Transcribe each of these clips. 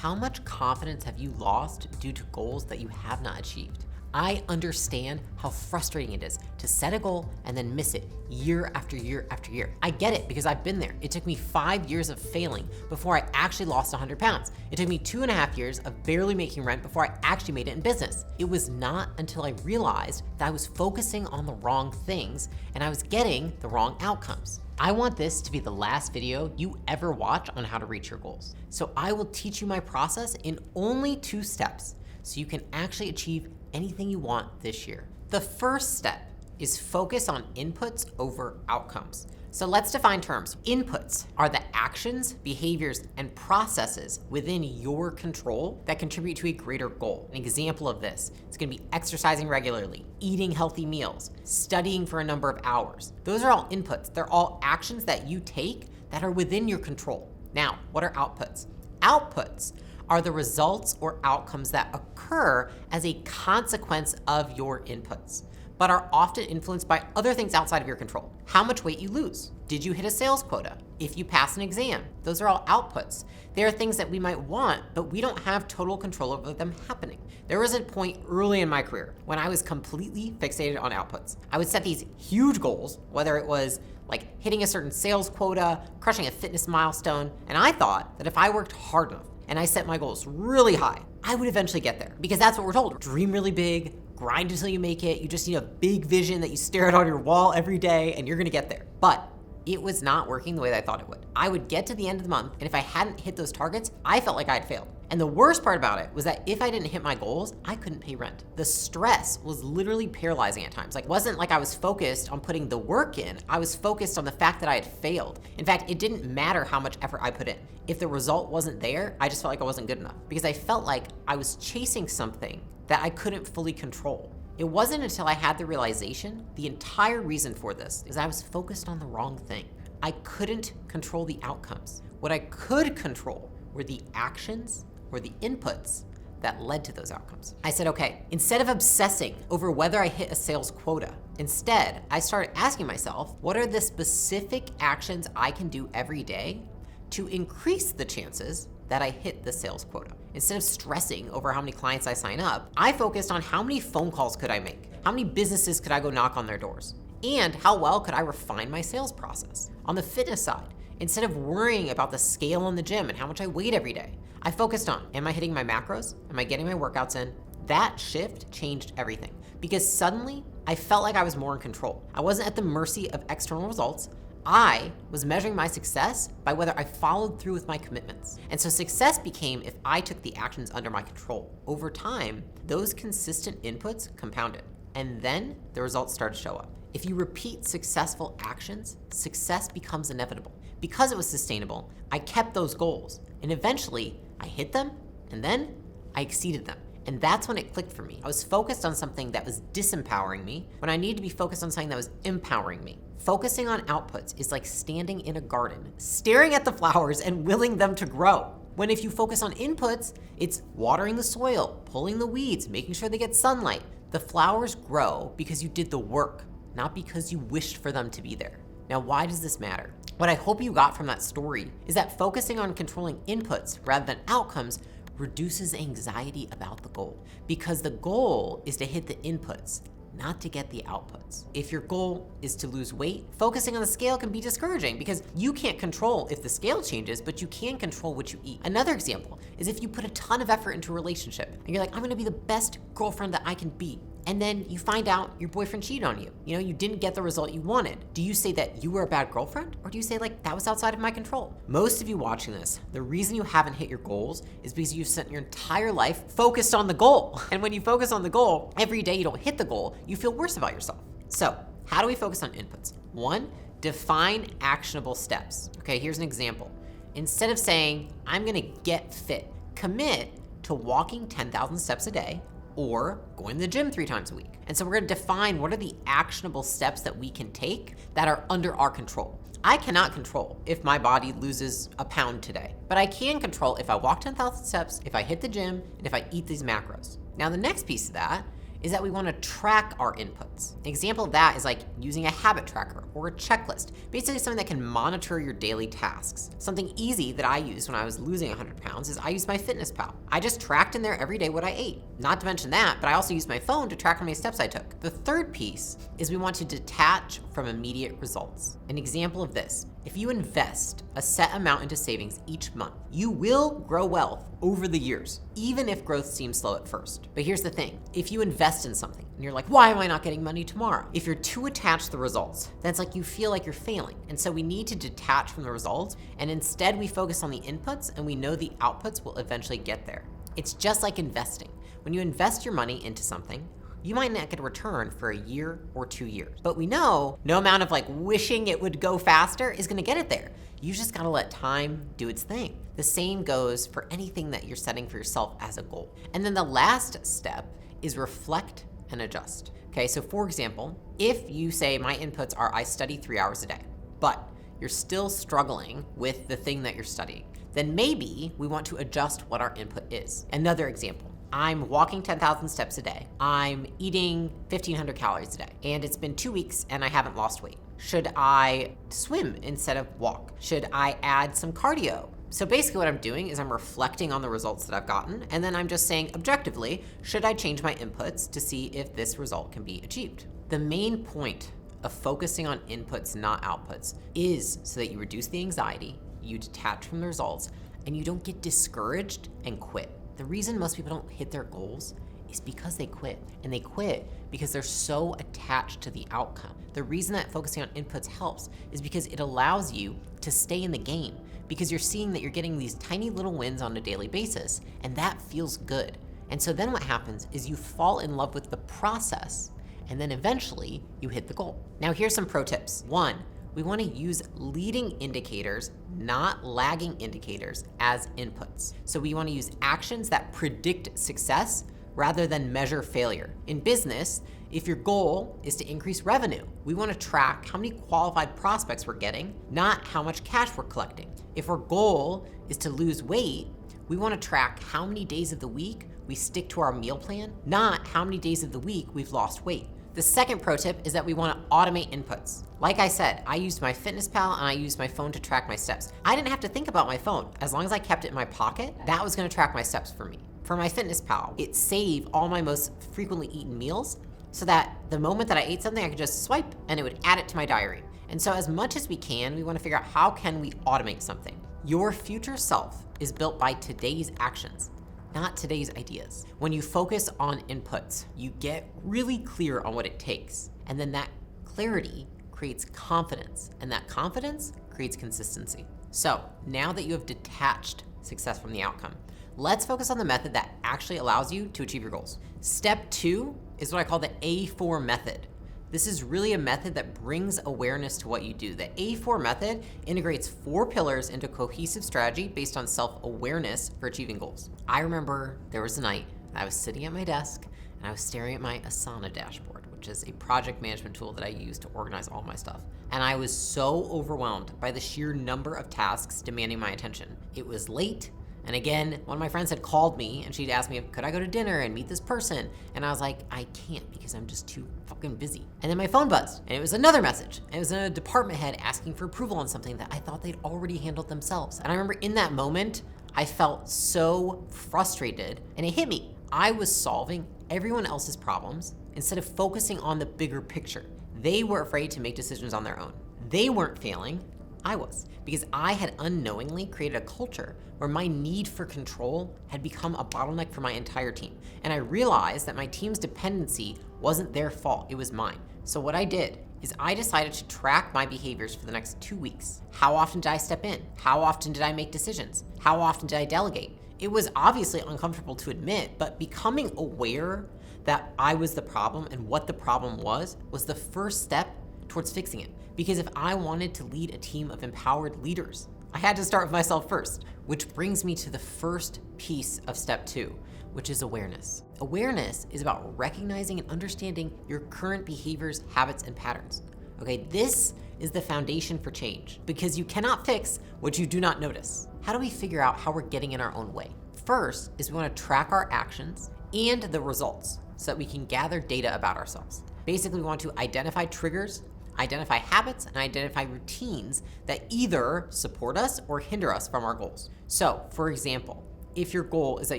How much confidence have you lost due to goals that you have not achieved? I understand how frustrating it is to set a goal and then miss it year after year after year. I get it because I've been there. It took me 5 years of failing before I actually lost 100 pounds. It took me 2.5 years of barely making rent before I actually made it in business. It was not until I realized that I was focusing on the wrong things and I was getting the wrong outcomes. I want this to be the last video you ever watch on how to reach your goals. So I will teach you my process in only 2 steps so you can actually achieve anything you want this year. The first step is focus on inputs over outcomes. So let's define terms. Inputs are the actions, behaviors, and processes within your control that contribute to a greater goal. An example of this is gonna be exercising regularly, eating healthy meals, studying for a number of hours. Those are all inputs. They're all actions that you take that are within your control. Now, what are outputs? Outputs are the results or outcomes that occur as a consequence of your inputs, but are often influenced by other things outside of your control. How much weight you lose? Did you hit a sales quota? If you pass an exam? Those are all outputs. They are things that we might want, but we don't have total control over them happening. There was a point early in my career when I was completely fixated on outputs. I would set these huge goals, whether it was like hitting a certain sales quota, crushing a fitness milestone, and I thought that if I worked hard enough and I set my goals really high, I would eventually get there, because that's what we're told. Dream really big, grind until you make it. You just need a big vision that you stare at on your wall every day and you're gonna get there. But it was not working the way that I thought it would. I would get to the end of the month, and if I hadn't hit those targets, I felt like I had failed. And the worst part about it was that if I didn't hit my goals, I couldn't pay rent. The stress was literally paralyzing at times. Like, it wasn't like I was focused on putting the work in, I was focused on the fact that I had failed. In fact, it didn't matter how much effort I put in. If the result wasn't there, I just felt like I wasn't good enough, because I felt like I was chasing something that I couldn't fully control. It wasn't until I had the realization the entire reason for this is I was focused on the wrong thing. I couldn't control the outcomes. What I could control were the actions or the inputs that led to those outcomes. I said, okay, instead of obsessing over whether I hit a sales quota, instead, I started asking myself, what are the specific actions I can do every day to increase the chances that I hit the sales quota? Instead of stressing over how many clients I sign up, I focused on how many phone calls could I make? How many businesses could I go knock on their doors? And how well could I refine my sales process? On the fitness side, instead of worrying about the scale in the gym and how much I weigh every day, I focused on, am I hitting my macros? Am I getting my workouts in? That shift changed everything, because suddenly I felt like I was more in control. I wasn't at the mercy of external results. I was measuring my success by whether I followed through with my commitments. And so success became if I took the actions under my control. Over time, those consistent inputs compounded, and then the results started to show up. If you repeat successful actions, success becomes inevitable. Because it was sustainable, I kept those goals, and eventually I hit them, and then I exceeded them. And that's when it clicked for me. I was focused on something that was disempowering me when I needed to be focused on something that was empowering me. Focusing on outputs is like standing in a garden, staring at the flowers and willing them to grow. When if you focus on inputs, it's watering the soil, pulling the weeds, making sure they get sunlight. The flowers grow because you did the work, not because you wished for them to be there. Now, why does this matter? What I hope you got from that story is that focusing on controlling inputs rather than outcomes reduces anxiety about the goal, because the goal is to hit the inputs, not to get the outputs. If your goal is to lose weight, focusing on the scale can be discouraging because you can't control if the scale changes, but you can control what you eat. Another example is if you put a ton of effort into a relationship and you're like, I'm gonna be the best girlfriend that I can be. And then you find out your boyfriend cheated on you. You know, you didn't get the result you wanted. Do you say that you were a bad girlfriend? Or do you say like, that was outside of my control? Most of you watching this, the reason you haven't hit your goals is because you've spent your entire life focused on the goal. And when you focus on the goal, every day you don't hit the goal, you feel worse about yourself. So how do we focus on inputs? 1, define actionable steps. Okay, here's an example. Instead of saying, I'm gonna get fit, commit to walking 10,000 steps a day, or going to the gym 3 times a week. And so we're gonna define what are the actionable steps that we can take that are under our control. I cannot control if my body loses a pound today, but I can control if I walk 10,000 steps, if I hit the gym, and if I eat these macros. Now the next piece of that is that we want to track our inputs. An example of that is like using a habit tracker or a checklist, basically something that can monitor your daily tasks. Something easy that I used when I was losing 100 pounds is I used my MyFitnessPal. I just tracked in there every day what I ate. Not to mention that, but I also used my phone to track how many steps I took. The third piece is we want to detach from immediate results. An example of this: if you invest a set amount into savings each month, you will grow wealth over the years, even if growth seems slow at first. But here's the thing: if you invest in something and you're like, why am I not getting money tomorrow? If you're too attached to the results, then it's like you feel like you're failing. And so we need to detach from the results, and instead we focus on the inputs, and we know the outputs will eventually get there. It's just like investing. When you invest your money into something, you might not get a return for a year or 2 years. But we know no amount of wishing it would go faster is gonna get it there. You just gotta let time do its thing. The same goes for anything that you're setting for yourself as a goal. And then the last step is reflect and adjust. Okay, so for example, if you say my inputs are I study 3 hours a day, but you're still struggling with the thing that you're studying, then maybe we want to adjust what our input is. Another example: I'm walking 10,000 steps a day. I'm eating 1,500 calories a day, and it's been 2 weeks and I haven't lost weight. Should I swim instead of walk? Should I add some cardio? So basically what I'm doing is I'm reflecting on the results that I've gotten, and then I'm just saying objectively, should I change my inputs to see if this result can be achieved? The main point of focusing on inputs, not outputs, is so that you reduce the anxiety, you detach from the results, and you don't get discouraged and quit. The reason most people don't hit their goals is because they quit. And they quit because they're so attached to the outcome. The reason that focusing on inputs helps is because it allows you to stay in the game, because you're seeing that you're getting these tiny little wins on a daily basis, and that feels good. And so then what happens is you fall in love with the process, and then eventually you hit the goal. Now here's some pro tips. 1, we want to use leading indicators, not lagging indicators, as inputs. So we want to use actions that predict success rather than measure failure. In business, if your goal is to increase revenue, we want to track how many qualified prospects we're getting, not how much cash we're collecting. If our goal is to lose weight, we want to track how many days of the week we stick to our meal plan, not how many days of the week we've lost weight. The second pro tip is that we want to automate inputs. Like I said, I used my MyFitnessPal and I used my phone to track my steps. I didn't have to think about my phone. As long as I kept it in my pocket, that was going to track my steps for me. For my MyFitnessPal, it saved all my most frequently eaten meals so that the moment that I ate something, I could just swipe and it would add it to my diary. And so as much as we can, we want to figure out how can we automate something. Your future self is built by today's actions, not today's ideas. When you focus on inputs, you get really clear on what it takes. And then that clarity creates confidence, and that confidence creates consistency. So now that you have detached success from the outcome, let's focus on the method that actually allows you to achieve your goals. Step 2 is what I call the A4 method. This is really a method that brings awareness to what you do. The A4 method integrates 4 pillars into a cohesive strategy based on self-awareness for achieving goals. I remember there was a night I was sitting at my desk and I was staring at my Asana dashboard, which is a project management tool that I use to organize all my stuff. And I was so overwhelmed by the sheer number of tasks demanding my attention. It was late. And again, one of my friends had called me and she'd asked me, could I go to dinner and meet this person? And I was like, I can't because I'm just too fucking busy. And then my phone buzzed and it was another message. And it was a department head asking for approval on something that I thought they'd already handled themselves. And I remember in that moment, I felt so frustrated and it hit me. I was solving everyone else's problems instead of focusing on the bigger picture. They were afraid to make decisions on their own. They weren't failing. I was, because I had unknowingly created a culture where my need for control had become a bottleneck for my entire team. And I realized that my team's dependency wasn't their fault, it was mine. So what I did is I decided to track my behaviors for the next 2 weeks. How often did I step in? How often did I make decisions? How often did I delegate? It was obviously uncomfortable to admit, but becoming aware that I was the problem and what the problem was the first step towards fixing it. Because if I wanted to lead a team of empowered leaders, I had to start with myself first, which brings me to the first piece of step 2, which is awareness. Awareness is about recognizing and understanding your current behaviors, habits, and patterns. Okay, this is the foundation for change because you cannot fix what you do not notice. How do we figure out how we're getting in our own way? First is we want to track our actions and the results. so that we can gather data about ourselves. Basically, we want to identify triggers, identify habits, and identify routines that either support us or hinder us from our goals. So, for example, if your goal is that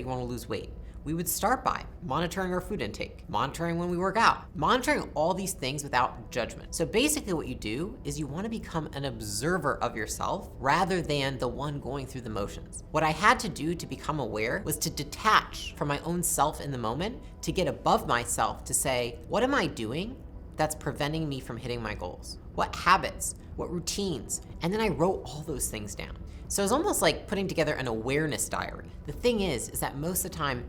you want to lose weight, we would start by monitoring our food intake, monitoring when we work out, monitoring all these things without judgment. So basically what you do is you want to become an observer of yourself rather than the one going through the motions. What I had to do to become aware was to detach from my own self in the moment, to get above myself, to say, what am I doing that's preventing me from hitting my goals? What habits, what routines? And then I wrote all those things down. So it's almost like putting together an awareness diary. The thing is that most of the time,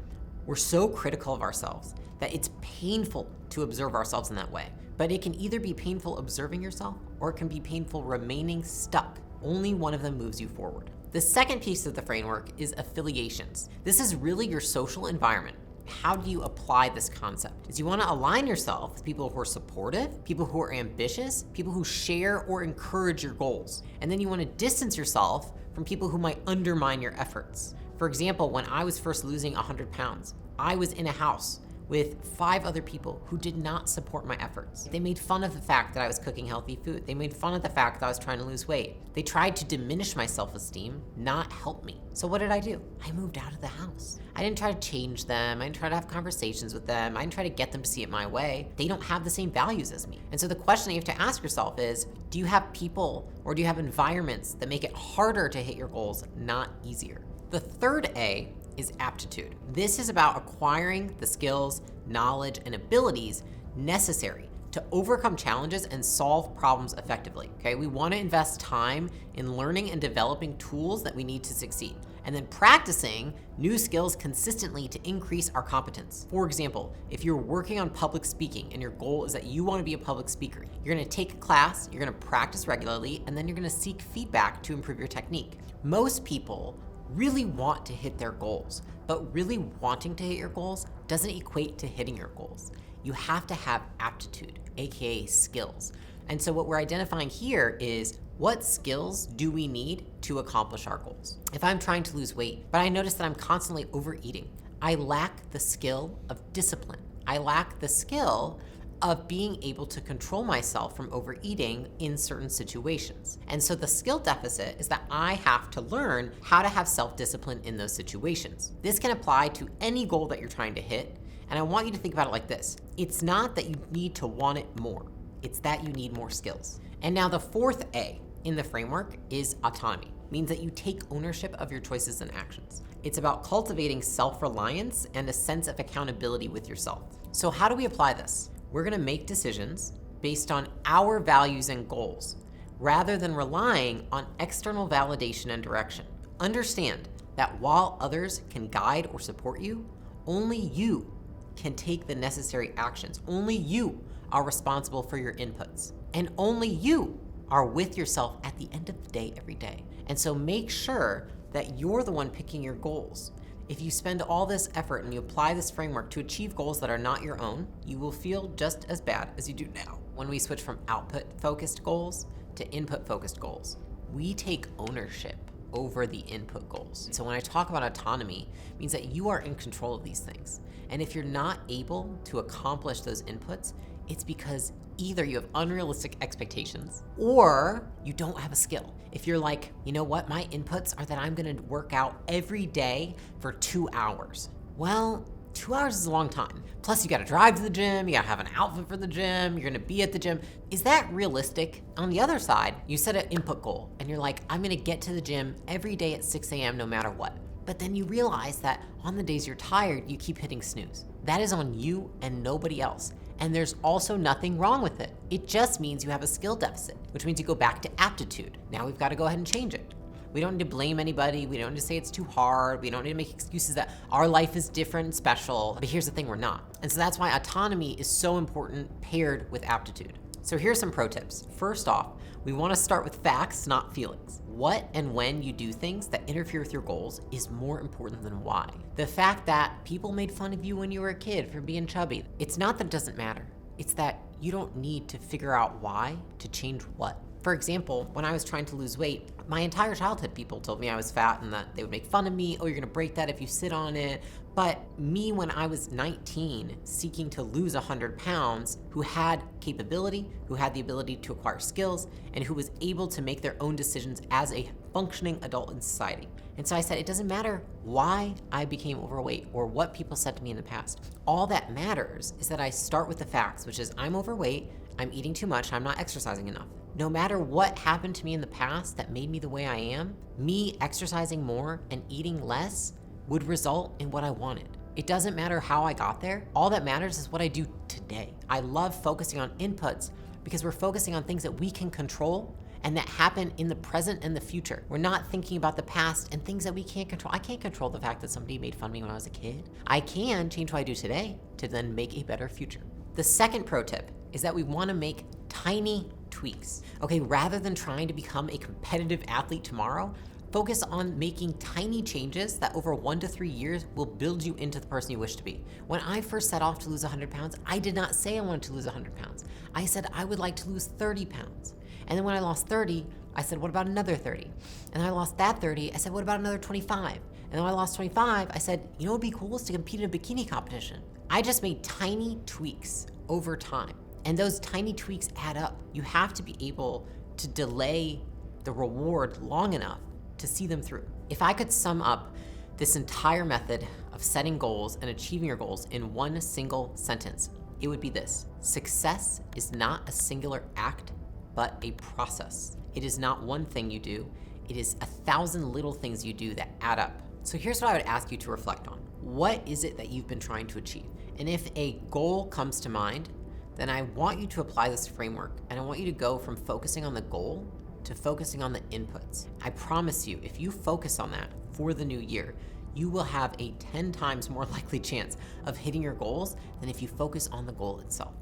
we're so critical of ourselves that it's painful to observe ourselves in that way. But it can either be painful observing yourself or it can be painful remaining stuck. Only one of them moves you forward. The second piece of the framework is affiliations. This is really your social environment. How do you apply this concept? Is you want to align yourself with people who are supportive, people who are ambitious, people who share or encourage your goals. And then you want to distance yourself from people who might undermine your efforts. For example, when I was first losing 100 pounds, I was in a house with 5 other people who did not support my efforts. They made fun of the fact that I was cooking healthy food. They made fun of the fact that I was trying to lose weight. They tried to diminish my self-esteem, not help me. So what did I do? I moved out of the house. I didn't try to change them. I didn't try to have conversations with them. I didn't try to get them to see it my way. They don't have the same values as me. And so the question that you have to ask yourself is, do you have people or do you have environments that make it harder to hit your goals, not easier? The third A is aptitude. This is about acquiring the skills, knowledge, and abilities necessary to overcome challenges and solve problems effectively, okay? We want to invest time in learning and developing tools that we need to succeed, and then practicing new skills consistently to increase our competence. For example, if you're working on public speaking and your goal is that you want to be a public speaker, you're going to take a class, you're going to practice regularly, and then you're going to seek feedback to improve your technique. Most people really want to hit their goals, but really wanting to hit your goals doesn't equate to hitting your goals. You have to have aptitude, aka skills. And so what we're identifying here is, what skills do we need to accomplish our goals? If I'm trying to lose weight, but I notice that I'm constantly overeating, I lack the skill of discipline. I lack the skill of being able to control myself from overeating in certain situations. And so the skill deficit is that I have to learn how to have self-discipline in those situations. This can apply to any goal that you're trying to hit, and I want you to think about it like this. It's not that you need to want it more, it's that you need more skills. And now the fourth A in the framework is autonomy. It means that you take ownership of your choices and actions. It's about cultivating self-reliance and a sense of accountability with yourself. So how do we apply this? We're gonna make decisions based on our values and goals, rather than relying on external validation and direction. Understand that while others can guide or support you, only you can take the necessary actions. Only you are responsible for your inputs. And only you are with yourself at the end of the day, every day. And so make sure that you're the one picking your goals. If you spend all this effort and you apply this framework to achieve goals that are not your own, you will feel just as bad as you do now. When we switch from output-focused goals to input-focused goals, we take ownership over the input goals. So when I talk about autonomy, it means that you are in control of these things. And if you're not able to accomplish those inputs, it's because either you have unrealistic expectations or you don't have a skill. If you're like, you know what, my inputs are that I'm gonna work out every day for 2 hours. Well, 2 hours is a long time. Plus you gotta drive to the gym, you gotta have an outfit for the gym, you're gonna be at the gym. Is that realistic? On the other side, you set an input goal and you're like, I'm gonna get to the gym every day at 6 a.m. no matter what. But then you realize that on the days you're tired, you keep hitting snooze. That is on you and nobody else. And there's also nothing wrong with it. It just means you have a skill deficit, which means you go back to aptitude. Now we've got to go ahead and change it. We don't need to blame anybody. We don't need to say it's too hard. We don't need to make excuses that our life is different and special. But here's the thing, we're not. And so that's why autonomy is so important paired with aptitude. So here's some pro tips. First off, we want to start with facts, not feelings. What and when you do things that interfere with your goals is more important than why. The fact that people made fun of you when you were a kid for being chubby, it's not that it doesn't matter. It's that you don't need to figure out why to change what. For example, when I was trying to lose weight, my entire childhood people told me I was fat and that they would make fun of me. Oh, you're gonna break that if you sit on it. But me, when I was 19, seeking to lose 100 pounds, who had capability, who had the ability to acquire skills, and who was able to make their own decisions as a functioning adult in society. And so I said, it doesn't matter why I became overweight or what people said to me in the past. All that matters is that I start with the facts, which is I'm overweight, I'm eating too much, I'm not exercising enough. No matter what happened to me in the past that made me the way I am, me exercising more and eating less would result in what I wanted. It doesn't matter how I got there. All that matters is what I do today. I love focusing on inputs because we're focusing on things that we can control and that happen in the present and the future. We're not thinking about the past and things that we can't control. I can't control the fact that somebody made fun of me when I was a kid. I can change what I do today to then make a better future. The second pro tip is that we wanna make tiny tweaks. Okay, rather than trying to become a competitive athlete tomorrow, focus on making tiny changes that over 1 to 3 years will build you into the person you wish to be. When I first set off to lose 100 pounds, I did not say I wanted to lose 100 pounds. I said I would like to lose 30 pounds. And then when I lost 30, I said, what about another 30? And then I lost that 30, I said, what about another 25? And then when I lost 25, I said, you know what would be cool is to compete in a bikini competition. I just made tiny tweaks over time. And those tiny tweaks add up. You have to be able to delay the reward long enough to see them through. If I could sum up this entire method of setting goals and achieving your goals in one single sentence, it would be this: success is not a singular act, but a process. It is not one thing you do, it is 1,000 little things you do that add up. So here's what I would ask you to reflect on. What is it that you've been trying to achieve? And if a goal comes to mind, then I want you to apply this framework, and I want you to go from focusing on the goal to focusing on the inputs. I promise you, if you focus on that for the new year, you will have a 10 times more likely chance of hitting your goals than if you focus on the goal itself.